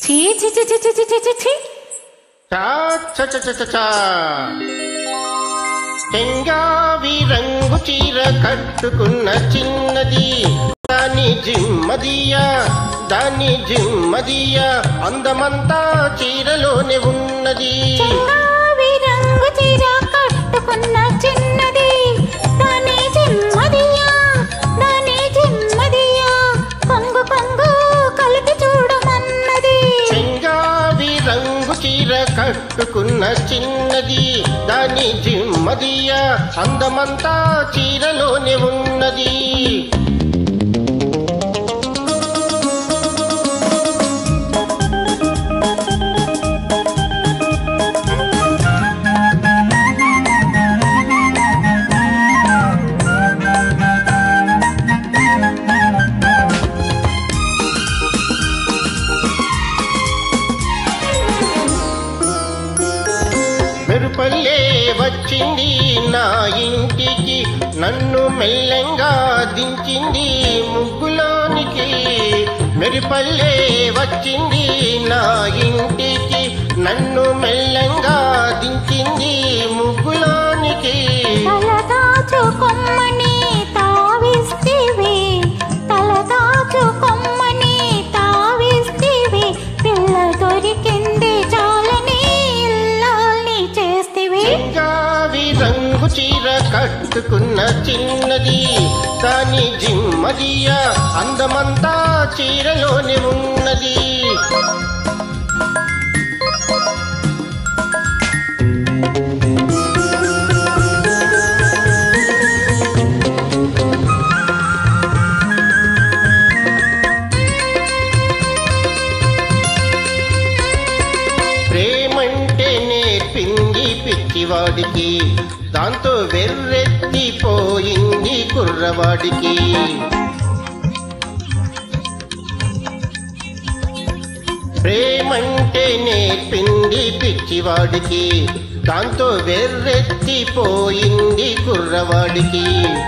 ఛీ ఛీ ఛీ ఛీ ఛీ ఛీ ఛీ ఛీ. చెంగావి రంగు చీర కట్టుకున్న చిన్నది దాని జిమ్మదియా అందమంతా చీరలోనే ఉన్నది. చెంగావి రంగు చీర కట్టుకున్న చిన్నది దాని జిమ్మదియా కొంగు కొంగు కలిపి చూడమన్నది. చెంగావి రంగు చీర కట్టుకున్న చిన్నది దాని జిమ్మదియా అందమంతా చీరలోనే ఉన్నది. మెరుపల్లే వచ్చింది నా ఇంటికి నన్ను మెల్లంగా దించింది ముగ్గులోనికి. మెరుపల్లే వచ్చింది నా ఇంటికి నన్ను మెల్లంగా దించింది ముగ్గులోనికి. తలదాచుకొమ్మని తావిస్తివి పిల్ల దొరికింది చాలని ఇల్లాల్ని చేస్తివి. చెంగావి రంగు చీర కట్టుకున్న చిన్నది దాని జిమ్మదియా అందమంతా చీరలోనే ఉన్నది. ప్రేమంటే నేర్పింది పిచ్చివాడికి దాంతో వెర్రెత్తిపోయింది కుర్రవాడికి. ప్రేమంటే నేర్పింది పిచ్చివాడికి దాంతో వెర్రెత్తిపోయింది కుర్రవాడికి.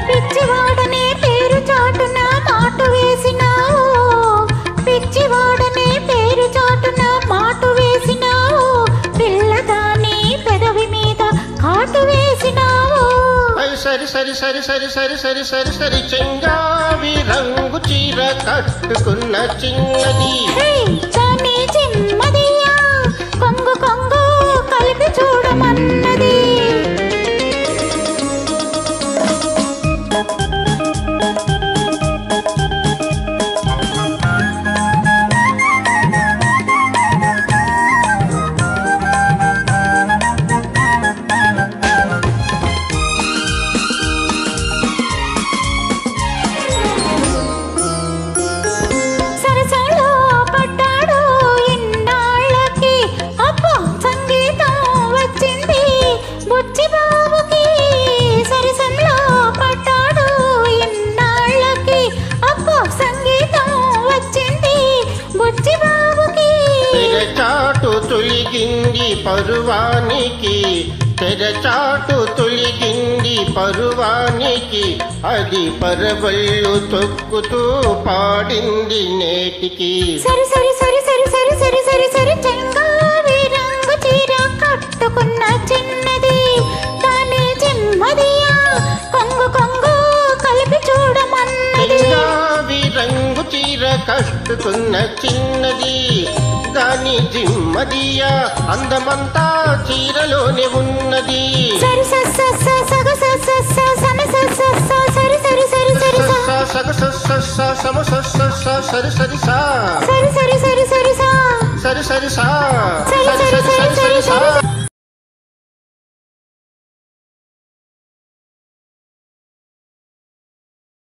పిచ్చివాడనే పేరు చాటున మాటు వేసినావు పిల్లదాని పెదవి మీద కాటు వేసినావు. సరి చెంగావి రంగు చీర కట్టుకున్న చిన్నది దాని జిమ్మదియా కొంగు కొంగు కలిపి చూడమన్నది. తెరచాటు తొలిగింది పరువానికి అది పరవళ్ళు తొక్కుతూ పాడింది నేటికి. చెంగావి రంగు చీర కట్టుకున్న చిన్నది దాని జిమ్మదియా కొంగు కొంగు కలిపి చూడమన్నది. చెంగావి రంగు చీర కట్టుకున్న చిన్నది దాని జిమ్మదియా అందమంతా చీరలోనే ఉన్నది. సరి